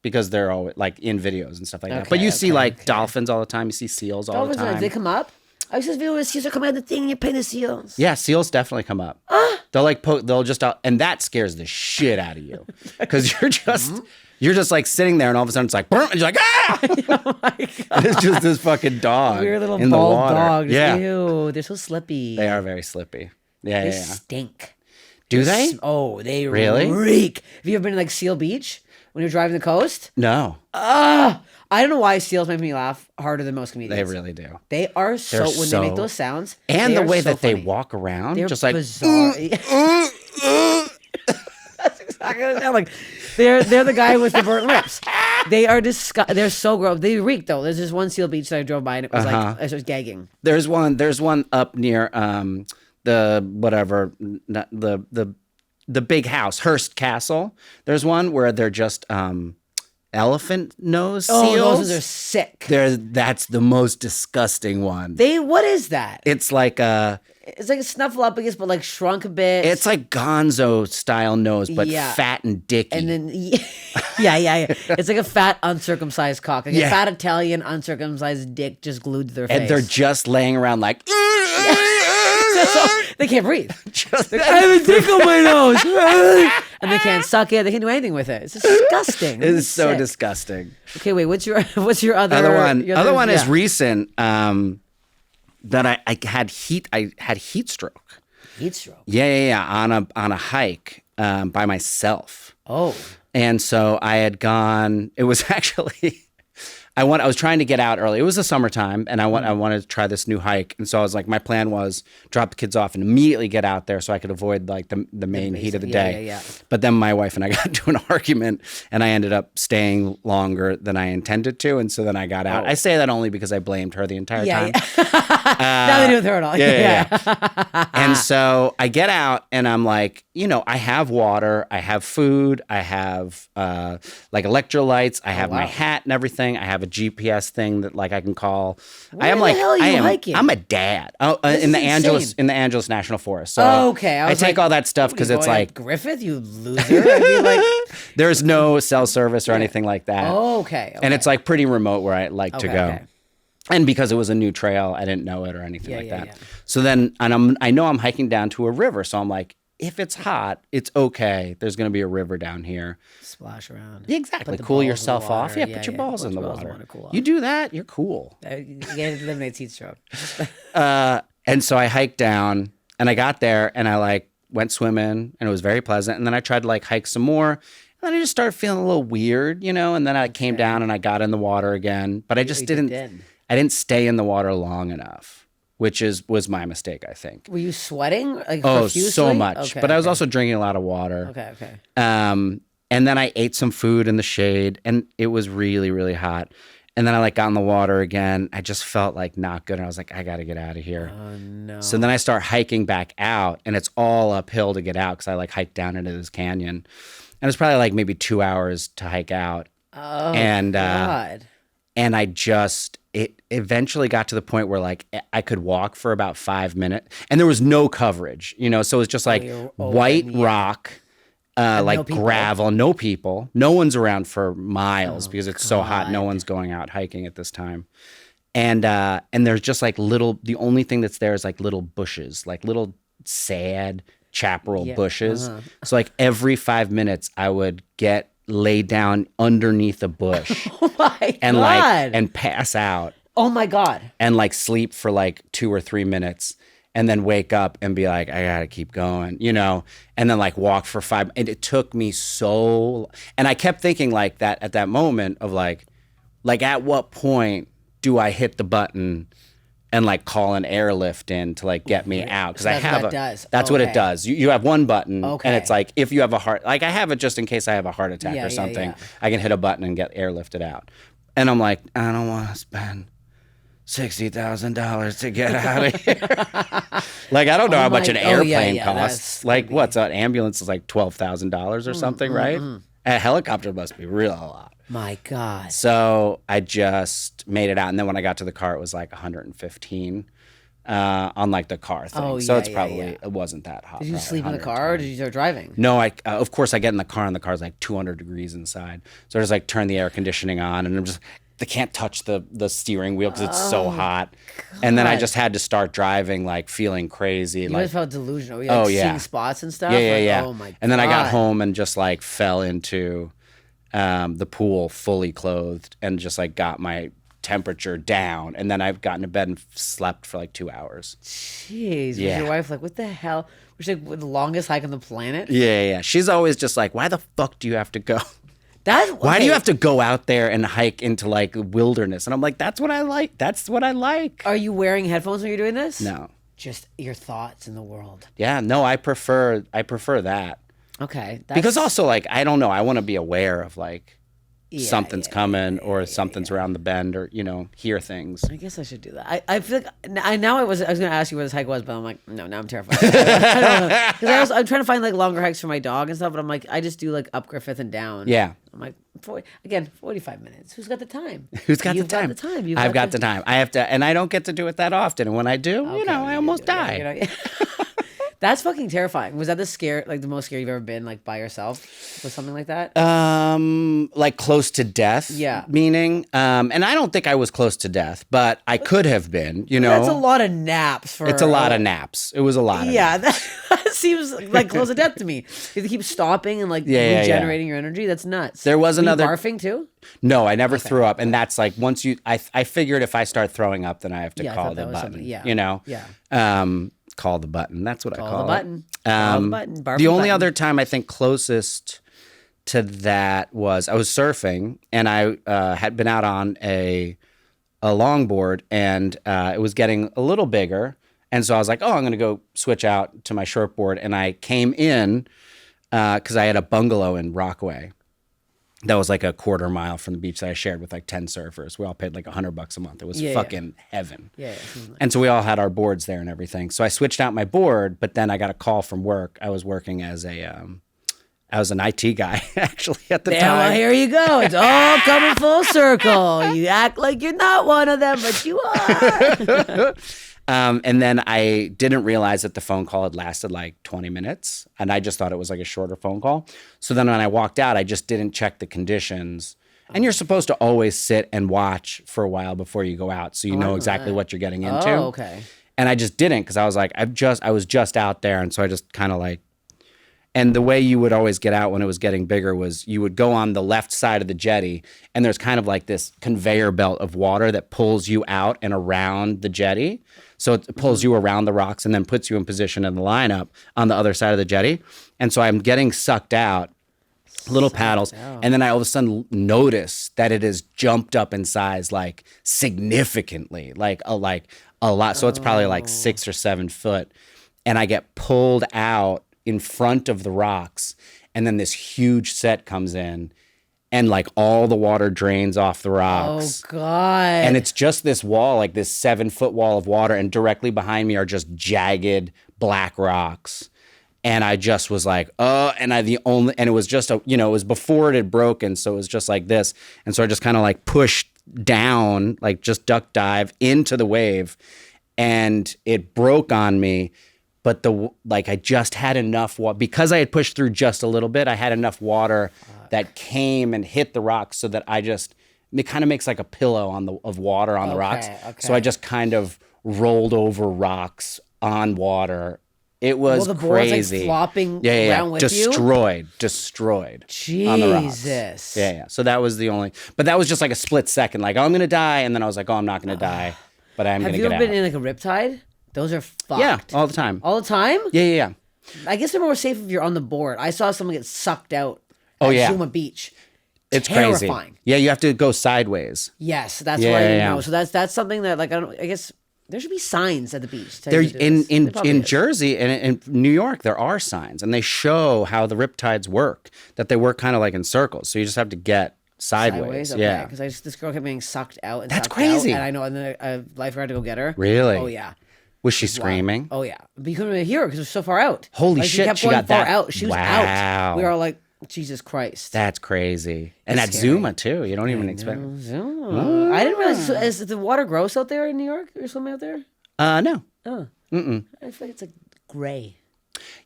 A: Because they're always like in videos and stuff like that. But you see like dolphins all the time. You see seals all the time.
B: They come up? I was just video where seals are coming out of the thing and you're paying the seals.
A: Yeah, seals definitely come up. They'll like they'll just and that scares the shit out of you. Because you're just like sitting there and all of a sudden it's like, and you're like, ah!
B: Oh my God.
A: It's just this fucking dog.
B: Weird little
A: in
B: bald
A: the water.
B: dog.
A: Yeah.
B: Ew, they're so slippy.
A: They are very slippy. Yeah,
B: They
A: yeah.
B: stink.
A: Do they?
B: Oh, they
A: Really?
B: reek. Have you ever been to like Seal Beach when you're driving the coast?
A: No.
B: I don't know why seals make me laugh harder than most comedians.
A: They really do.
B: They are when they make those sounds.
A: And the way that they
B: funny.
A: walk around,
B: They're
A: just like
B: bizarre. That's exactly what they sound like. They're the guy with the burnt lips. They are They're so gross. They reek though. There's this one Seal Beach that I drove by and it was like I was gagging.
A: There's one up near the big house, Hearst Castle. There's one where they're just elephant nose seals.
B: Oh, those ones are sick.
A: That's the most disgusting one.
B: What is that?
A: It's like a
B: Snuffleupagus, but like shrunk a bit.
A: It's like Gonzo style nose, but fat and dicky.
B: And then yeah. It's like a fat uncircumcised cock, like a fat Italian uncircumcised dick just glued to their face.
A: And they're just laying around like.
B: They can't breathe. I have a dick on my nose. And they can't suck it. They can't do anything with it. It's disgusting.
A: It is so disgusting.
B: Okay, wait. What's your other
A: one?
B: Your
A: other one is recent. That I had heat stroke.
B: Heat stroke.
A: Yeah. On a hike by myself.
B: Oh.
A: And so I had gone. It was actually. I was trying to get out early. It was the summertime, and I wanted to try this new hike. And so I was like, my plan was drop the kids off and immediately get out there so I could avoid like the main heat of the day.
B: Yeah.
A: But then my wife and I got into an argument, and I ended up staying longer than I intended to. And so then I got out. I say that only because I blamed her the entire time.
B: Nothing to do with her at all.
A: Yeah. And so I get out, and I'm like, I have water, I have food, I have like electrolytes, I have my hat and everything. I have a GPS thing that like I can call.
B: Where the hell are you hiking?
A: I'm a dad in the Angeles National Forest. So
B: okay,
A: I take all that stuff because it's like
B: Griffith, you loser. I mean, like
A: there's no cell service or anything like that.
B: Okay.
A: And it's like pretty remote where I like to go.
B: Okay.
A: And because it was a new trail, I didn't know it or anything like that. Yeah. So then, I know I'm hiking down to a river, so I'm like, if it's hot, it's okay. There's going to be a river down here.
B: Splash around.
A: Yeah, exactly. Cool yourself off. Yeah, put your balls in the water. You do that, you're cool.
B: It eliminates heat stroke.
A: And so I hiked down, and I got there, and I like went swimming, and it was very pleasant. And then I tried to like hike some more, and then I just started feeling a little weird, And then I came down, and I got in the water again, but I just didn't. I didn't stay in the water long enough. Which was my mistake, I think.
B: Were you sweating? Like,
A: profusely? So much. But I was also drinking a lot of water.
B: Okay.
A: And then I ate some food in the shade, and it was really, really hot. And then I like got in the water again. I just felt like not good. And I was like, I got to get out of here.
B: Oh, no.
A: So then I start hiking back out, and it's all uphill to get out because I like hiked down into this canyon. And it's probably like maybe 2 hours to hike out.
B: Oh,
A: and,
B: God.
A: And it eventually got to the point where like I could walk for about 5 minutes and there was no coverage, so it was just like white rock, like gravel, no people, no one's around for miles because it's so hot. No one's going out hiking at this time. And there's just like the only thing that's there is like little bushes, like little sad chaparral bushes. So like every 5 minutes I would lay down underneath a bush and like and pass out.
B: Oh my God.
A: And like sleep for like 2 or 3 minutes and then wake up and be like, I gotta keep going, and then like walk for 5. And it took me and I kept thinking like that at that moment of like at what point do I hit the button and like call an airlift in to like get me out? Because that's what it does. You have one button and it's like if you have a heart, like I have it just in case I have a heart attack or something, I can hit a button and get airlifted out. And I'm like, I don't want to spend $60,000 to get out of here. Like I don't know how much an airplane costs. Like what's an ambulance is like $12,000 or something, right? A helicopter must be real a lot.
B: My God.
A: So I just made it out. And then when I got to the car, it was like 115 on like the car thing. So it's probably, it wasn't that hot.
B: Did you sleep in the car or did you start driving?
A: No, of course I get in the car and the car's like 200 degrees inside. So I just like turn the air conditioning on and I'm just, they can't touch the steering wheel because it's so hot. God. And then I just had to start driving like feeling crazy.
B: You
A: like,
B: guys felt delusional. Were you like seeing spots and stuff? Yeah. Oh my God.
A: And then I got home and just like fell into the pool fully clothed and just like got my temperature down. And then I've gotten to bed and slept for like 2 hours.
B: Jeez. Yeah. Was your wife like, what the hell? Was she like the longest hike on the planet?
A: Yeah. She's always just like, why the fuck do you have to go? Why do you have to go out there and hike into like wilderness? And I'm like, that's what I like. That's what I like.
B: Are you wearing headphones when you're doing this?
A: No.
B: Just your thoughts in the world.
A: Yeah, no, I prefer that.
B: Okay.
A: Because also like, I don't know, I want to be aware of like something's coming or something's around the bend or, hear things.
B: I guess I should do that. I feel like I was going to ask you where this hike was, but I'm like, no, now I'm terrified. Because I'm trying to find like longer hikes for my dog and stuff, but I'm like, I just do like up Griffith and down.
A: Yeah.
B: I'm like, 45 minutes. Who's got the time?
A: I've got the time. I have to, and I don't get to do it that often. And when I do, I almost die.
B: That's fucking terrifying. Was that the most scary you've ever been, like by yourself with something like that?
A: Like close to death.
B: Yeah.
A: Meaning, and I don't think I was close to death, but I could have been.
B: That's a lot of naps
A: It's a lot of naps. It was a lot.
B: Yeah, that seems like close to death to me. You have to keep stopping and like regenerating your energy. That's nuts.
A: There was another
B: barfing too.
A: No, I never threw up, and that's like once I figured if I start throwing up, then I have to call the button. Yeah. Call the button. That's what I call it. Call the button. The only other time I think closest to that was I was surfing and I had been out on a longboard and it was getting a little bigger. And so I was like, I'm going to go switch out to my shortboard. And I came in because I had a bungalow in Rockaway. That was like a quarter mile from the beach that I shared with like 10 surfers. We all paid like $100 a month. It was fucking heaven. Yeah. And so we all had our boards there and everything. So I switched out my board, but then I got a call from work. I was working as I was an IT guy actually at the time.
B: Well, here you go. It's all coming full circle. You act like you're not one of them, but you are.
A: And then I didn't realize that the phone call had lasted like 20 minutes. And I just thought it was like a shorter phone call. So then when I walked out, I just didn't check the conditions. And you're supposed to always sit and watch for a while before you go out. So you know exactly what you're getting into.
B: Oh, okay.
A: And I just didn't because I was like, I was just out there. And so I just kind of like, and the way you would always get out when it was getting bigger was you would go on the left side of the jetty and there's kind of like this conveyor belt of water that pulls you out and around the jetty. So it pulls you around the rocks and then puts you in position in the lineup on the other side of the jetty. And so I'm getting sucked out, little paddles. And then I all of a sudden notice that it has jumped up in size like significantly, like a lot. So it's probably like 6 or 7 foot. And I get pulled out in front of the rocks. And then this huge set comes in. And like all the water drains off the rocks.
B: Oh, God.
A: And it's just this wall, like this 7-foot wall of water. And directly behind me are just jagged black rocks. And I just was like, and it was just, it was before it had broken. So it was just like this. And so I just kind of like pushed down, like just duck dive into the wave, and it broke on me. But I just had enough water because I had pushed through just a little bit. I had enough water that came and hit the rocks, so that it kind of makes like a pillow of water on the rocks. Okay. So I just kind of rolled over rocks on water. It was crazy.
B: Board's like flopping around with
A: destroyed on the rocks.
B: Jesus.
A: Yeah. So that was but that was just like a split second. Like, oh, I'm gonna die, and then I was like, oh, I'm not gonna die, but I'm gonna get out.
B: Have you ever been in like a riptide? Those are fucked.
A: Yeah, all the time.
B: All the time?
A: Yeah.
B: I guess they're more safe if you're on the board. I saw someone get sucked out
A: at
B: Zuma Beach.
A: It's
B: terrifying.
A: Crazy. Yeah, you have to go sideways.
B: Yes, that's what I didn't know. So that's something that I guess there should be signs at the beach.
A: There in Jersey and in New York, there are signs, and they show how the riptides work. That they work kind of like in circles. So you just have to get sideways.
B: Okay.
A: Yeah,
B: because this girl kept being sucked out. And
A: that's
B: sucked
A: crazy.
B: Out, and I know, and then a lifeguard had to go get her.
A: Really?
B: Oh yeah.
A: Was she screaming?
B: Oh yeah, but you couldn't really hear her because it was so far out.
A: Holy shit!
B: She kept going
A: got
B: far
A: that
B: out. She was out. We were all like, Jesus Christ.
A: That's crazy. And at Zuma too. You don't even expect.
B: Zuma. I didn't realize. Is the water gross out there in New York or something out there?
A: No.
B: Oh. I feel like it's like gray.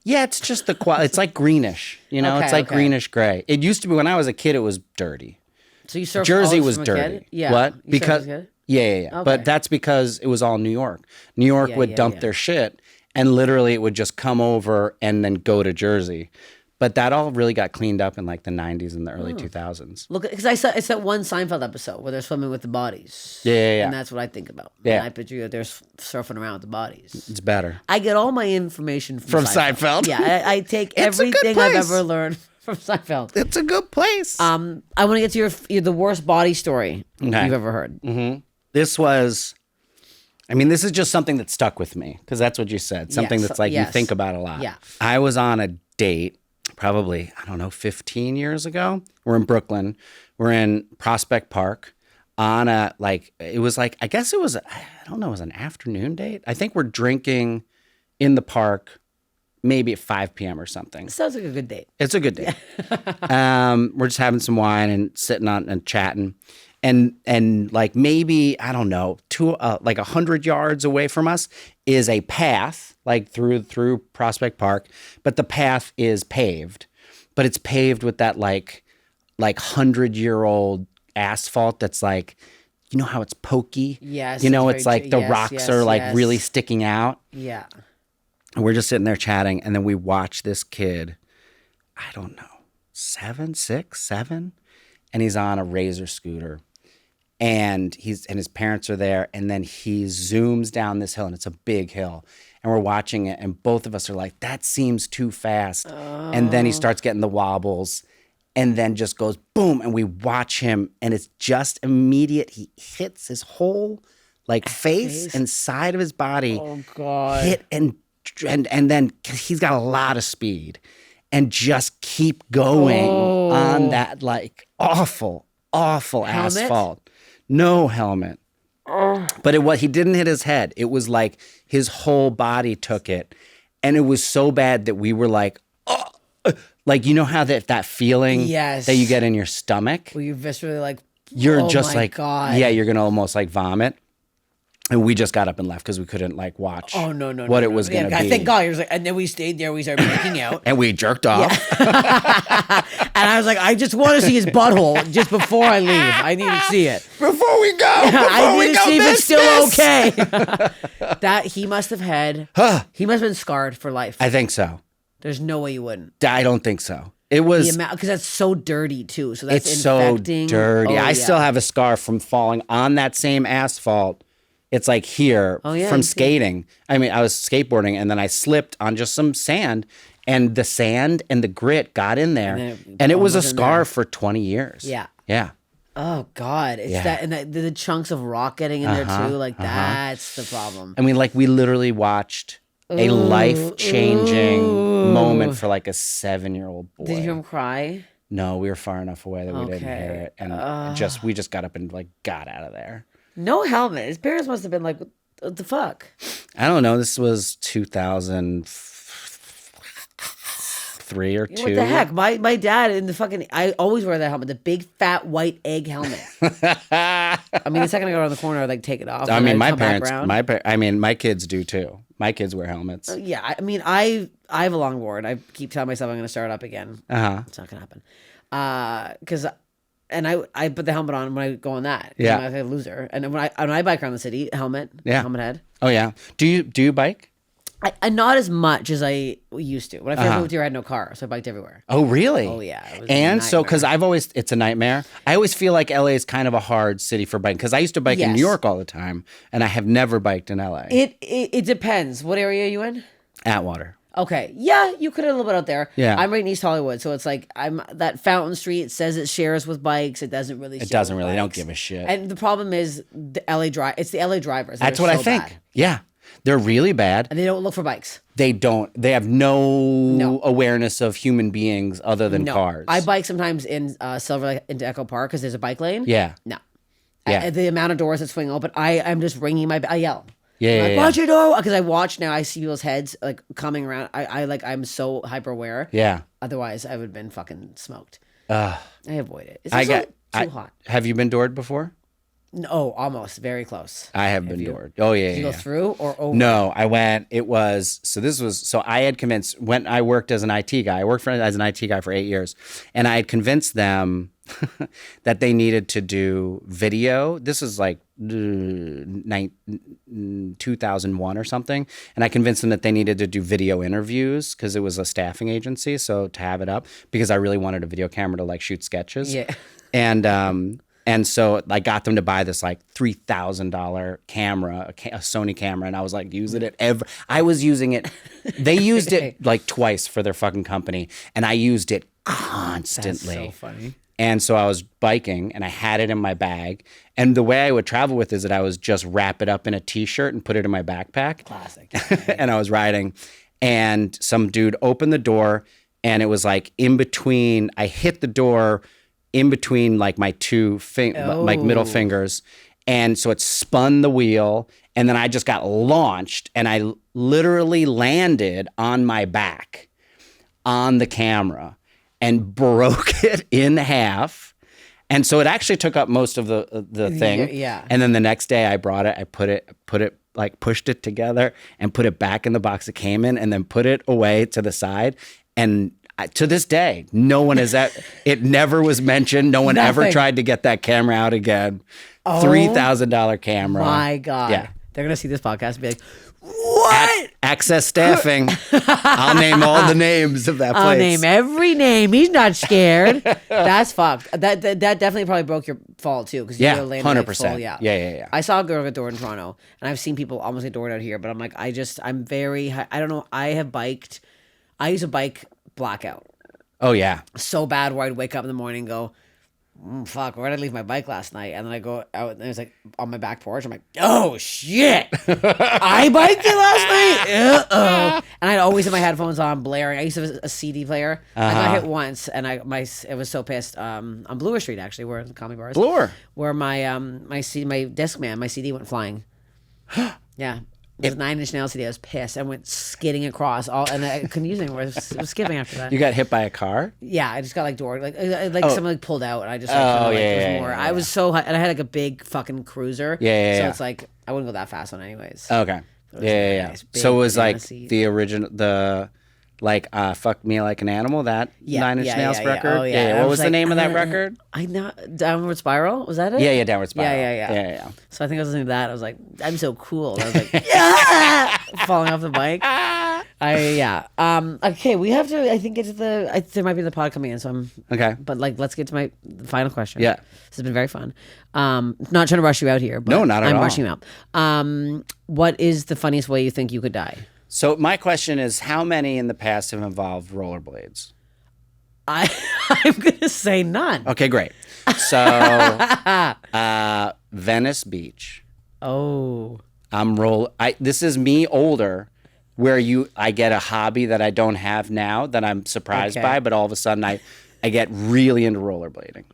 A: Yeah, it's just it's like greenish. It's like greenish gray. It used to be when I was a kid. It was dirty.
B: So you surfed
A: Jersey was dirty.
B: Yeah.
A: What? Because yeah.
B: Okay.
A: But that's because it was all New York. New York would dump their shit, and literally it would just come over and then go to Jersey. But that all really got cleaned up in like the 90s and the early 2000s.
B: Look, because it's that one Seinfeld episode where they're swimming with the bodies.
A: Yeah.
B: And that's what I think about.
A: Yeah.
B: And I picture you there surfing around with the bodies.
A: It's better.
B: I get all my information from
A: Seinfeld.
B: Yeah, I take everything I've ever learned from Seinfeld.
A: It's a good place.
B: I want to get to the worst body story you've ever heard.
A: Mm-hmm. This is just something that stuck with me because that's what you said. Something that's like you think about a lot. Yeah. I was on a date probably, 15 years ago. We're in Brooklyn. We're in Prospect Park on I guess it was an afternoon date. I think we're drinking in the park maybe at 5 p.m. or something.
B: Sounds like a good date.
A: It's a good date. We're just having some wine and sitting on and chatting. And like maybe, I don't know, 100 yards away from us is a path like through Prospect Park, but the path is paved, but it's paved with that like 100-year-old asphalt that's like, you know how it's pokey? Yes. It's like the rocks are like really sticking out.
B: Yeah.
A: And we're just sitting there chatting, and then we watch this kid, I don't know, 6, 7, and he's on a Razor scooter. And his parents are there, and then he zooms down this hill, and it's a big hill, and we're watching it, and both of us are like, that seems too fast. Oh. And then he starts getting the wobbles, and then just goes boom, and we watch him, and it's just immediate. He hits his whole like face and side of his body.
B: Oh God!
A: Hit and then he's got a lot of speed, and just keep going on that like awful asphalt. No helmet. But he didn't hit his head. It was like his whole body took it. And it was so bad that we were like, oh, like, you know how that feeling that you get in your stomach?
B: Well, you're viscerally like,
A: you're just like,
B: God.
A: Yeah, you're going to almost like vomit. And we just got up and left because we couldn't like watch what it was going to be.
B: Thank God. He was like, and then we stayed there. We started making out.
A: And we jerked off.
B: Yeah. And I was like, I just want to see his butthole just before I leave. I need to see it.
A: Before we go.
B: I need to see if it's still okay. That he must have had, he must have been scarred for life.
A: I think so.
B: There's no way you wouldn't.
A: I don't think so. It was
B: because that's so dirty too. So that's
A: infecting. So dirty. I still have a scar from falling on that same asphalt. It's like here from skating. I mean, I was skateboarding and then I slipped on just some sand, and the sand and the grit got in there, and it was a scar for 20 years.
B: Yeah.
A: Yeah.
B: Oh God, it's that, and the chunks of rock getting in there too. Like that's the problem.
A: I mean, like we literally watched a life-changing moment for like a 7-year-old boy.
B: Did you hear him cry?
A: No, we were far enough away that we didn't hear it, and we just got up and like got out of there.
B: No helmet. His parents must have been like, what the fuck?
A: I don't know. This was 2004, 3 or 2.
B: What the heck? My dad in the fucking, I always wear that helmet, the big fat white egg helmet. I mean, the second I go around the corner, I like take it off.
A: I mean, my parents, my kids do too. My kids wear helmets.
B: Yeah, I mean, I have a longboard. I keep telling myself I'm going to start up again. It's not going to happen. Because I put the helmet on when I go on that.
A: Yeah,
B: I'm a loser. And when I bike around the city, helmet head.
A: Oh yeah. Do you bike?
B: I not as much as I used to. When I first moved here, I had no car, so I biked everywhere.
A: Oh really?
B: Oh yeah. It was
A: and so because it's a nightmare. I always feel like LA is kind of a hard city for biking because I used to bike in New York all the time, and I have never biked in LA.
B: It depends. What area are you in?
A: Atwater.
B: Okay. Yeah, you could have a little bit out there.
A: Yeah.
B: I'm right in East Hollywood, so it's like I'm that Fountain Street. It says it shares with bikes. It doesn't really.
A: It doesn't really. They don't give a shit.
B: And the problem is the LA drive. It's the LA drivers.
A: That's what I think.
B: Bad.
A: Yeah, they're really bad.
B: And they don't look for bikes.
A: They don't. They have no awareness of human beings other than cars.
B: I bike sometimes in Silver Lake into Echo Park because there's a bike lane.
A: Yeah.
B: No.
A: Yeah.
B: The amount of doors that swing open, I'm just ringing I yell.
A: Yeah,
B: like, watch your door, because I watch now. I see people's heads like coming around. I'm so hyper aware.
A: Yeah.
B: Otherwise, I would have been fucking smoked. I avoid it. It's too hot.
A: Have you been doored before?
B: No, almost very close.
A: I have been doored. Oh yeah.
B: Did you go through or over?
A: No, I went. So I had convinced when I worked as an IT guy. I worked as an IT guy for 8 years, and I had convinced them that they needed to do video. This is like 2001 or something. And I convinced them that they needed to do video interviews because it was a staffing agency. So to have it up, because I really wanted a video camera to like shoot sketches.
B: Yeah.
A: And so I got them to buy this like $3,000 camera, a Sony camera. And I was like, using it I was using it. They used it like twice for their fucking company. And I used it constantly.
B: That's so funny.
A: And so I was biking and I had it in my bag. And the way I would travel with is that I was just wrap it up in a t-shirt and put it in my backpack.
B: Classic.
A: And I was riding and some dude opened the door and it was like in between, I hit the door in between like my like middle fingers. And so it spun the wheel and then I just got launched and I literally landed on my back on the camera and broke it in half. And so it actually took up most of the thing.
B: Yeah.
A: And then the next day I brought it, I put it like pushed it together and put it back in the box it came in and then put it away to the side. And to this day, no one has it never was mentioned. No one ever tried to get that camera out again. $3,000 camera.
B: My God.
A: Yeah.
B: They're going to see this podcast and be like, what?
A: Access Staffing. I'll name all the names of that place.
B: I'll name every name. He's not scared. That's fucked. That definitely probably broke your fall too. Because you
A: 100%.
B: Like
A: Yeah.
B: I saw a girl get doored in Toronto, and I've seen people almost get doored out here. But I'm like, I'm very. I don't know. I used to bike blackout.
A: Oh yeah.
B: So bad where I'd wake up in the morning and go, fuck, where did I leave my bike last night? And then I go out and it's like on my back porch. I'm like, oh shit, I biked it last night. Uh-oh. And I'd always have my headphones on blaring. I used to have a CD player. I got hit once and I was so pissed. On Bloor Street actually, where the comedy bars.
A: Bloor.
B: Where my my Discman, my CD went flying. Yeah. It was a 9 Inch Nails CD. I was pissed. I went skidding across and I couldn't use it anymore. It was skipping after that.
A: You got hit by a car?
B: Yeah, I just got like doored. Someone like pulled out and I just I was so high and I had like a big fucking cruiser. So it's like I wouldn't go that fast on anyways.
A: Okay. Nice, so it was like the original Fuck Me Like an Animal, that 9 Inch Nails record?
B: Oh, yeah.
A: What was the name of that record?
B: I know. Downward Spiral? Was that it?
A: Yeah, Downward Spiral.
B: Yeah. So I think I was listening to that. I was like, I'm so cool. And I was like, yeah! Falling off the bike. Okay, we have to, I think it's there might be the pod coming in, so I'm...
A: Okay.
B: But let's get to my final question.
A: Yeah.
B: This has been very fun. Not trying to rush you out here, but
A: no, not at all.
B: I'm rushing you out. What is the funniest way you think you could die?
A: So my question is, how many in the past have involved rollerblades?
B: I'm going to say none.
A: Okay, great. So Venice Beach.
B: Oh.
A: This is me older, where I get a hobby that I don't have now that I'm surprised by, but all of a sudden I get really into rollerblading.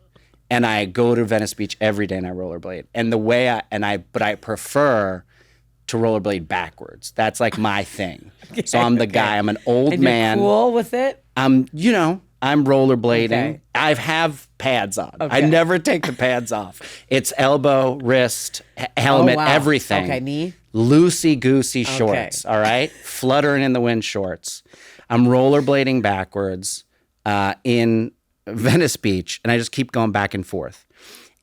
A: And I go to Venice Beach every day and I rollerblade. And I prefer to rollerblade backwards. That's like my thing. So I'm the guy. I'm an old man.
B: You're cool with it?
A: I'm rollerblading.
B: Okay.
A: I have pads on.
B: Okay.
A: I never take the pads off. It's elbow, wrist, helmet, everything.
B: Okay, knee.
A: Loosey-goosey shorts, all right? Fluttering in the wind shorts. I'm rollerblading backwards in Venice Beach, and I just keep going back and forth.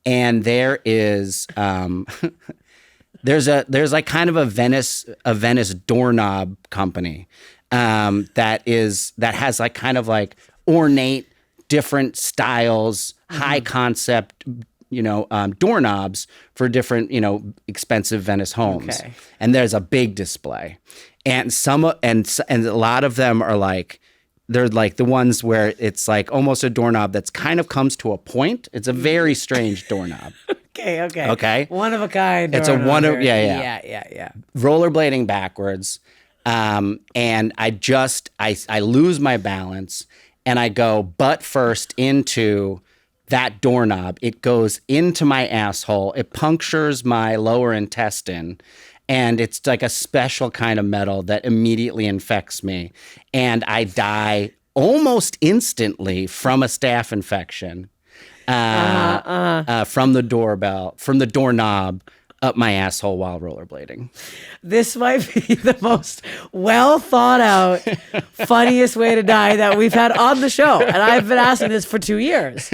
A: And there is there's like kind of a Venice doorknob company that has like kind of like ornate, different styles, high concept, doorknobs for different, expensive Venice homes.
B: Okay.
A: And there's a big display, and a lot of them are like, they're like the ones where it's like almost a doorknob that's kind of comes to a point. It's a very strange doorknob. Okay.
B: One of a kind.
A: It's a one of
B: Yeah.
A: Rollerblading backwards, and I lose my balance, and I go butt first into that doorknob. It goes into my asshole. It punctures my lower intestine. And it's like a special kind of metal that immediately infects me. And I die almost instantly from a staph infection from the doorknob up my asshole while rollerblading.
B: This might be the most well thought out, funniest way to die that we've had on the show. And I've been asking this for 2 years.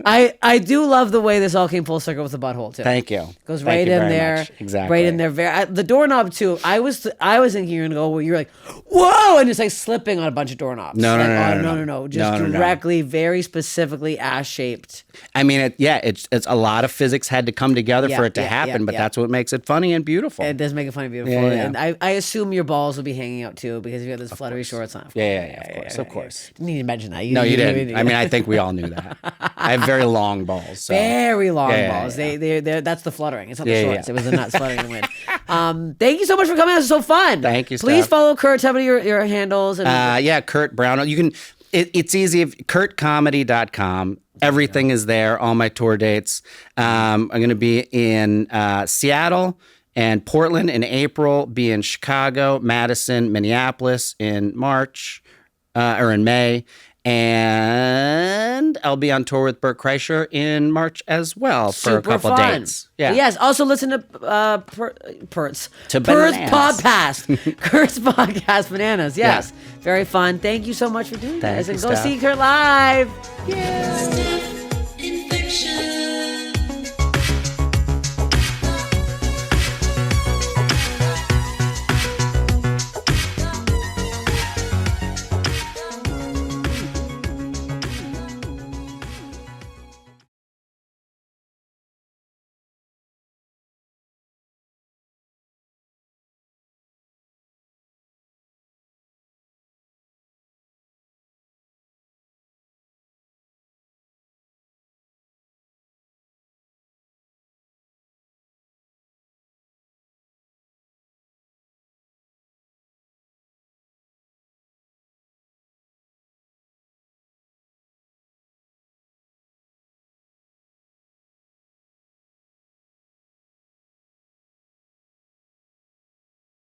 B: I do love the way this all came full circle with the butthole too.
A: Thank you.
B: Goes
A: Thank
B: right
A: you
B: in
A: very
B: there.
A: much. Exactly.
B: Right in there. The doorknob too. I was thinking you're gonna go where you're like, whoa, and it's like slipping on a bunch of doorknobs. No. Just directly, very specifically ass shaped.
A: I mean, it's a lot of physics had to come together for it to happen, but that's what makes it funny and beautiful.
B: It does make it funny and beautiful.
A: Yeah.
B: And I assume your balls will be hanging out too because you have those fluttery shorts on.
A: Of course.
B: Didn't need to mention that.
A: No, you didn't. I mean, I think we all knew that. I have very long balls. So.
B: Very long balls. They're that's the fluttering. It's not the shorts. It was the nuts fluttering in the wind. Thank you so much for coming. This was so fun.
A: Thank you, Steph.
B: Please follow Kurt. Tell me your handles. And
A: Kurt Braunohler. You can. It's easy. KurtComedy.com. Everything is there. All my tour dates. I'm going to be in Seattle and Portland in April. Be in Chicago, Madison, Minneapolis in March or in May. And I'll be on tour with Bert Kreischer in March as well for a couple of dates. Yeah.
B: Yes. Also listen to Kurt's
A: Bananas.
B: podcast. Kurt's podcast, Bananas. Yes. Very fun. Thank you so much for doing this. And go see Kurt live. Yeah.
C: Steph Infection.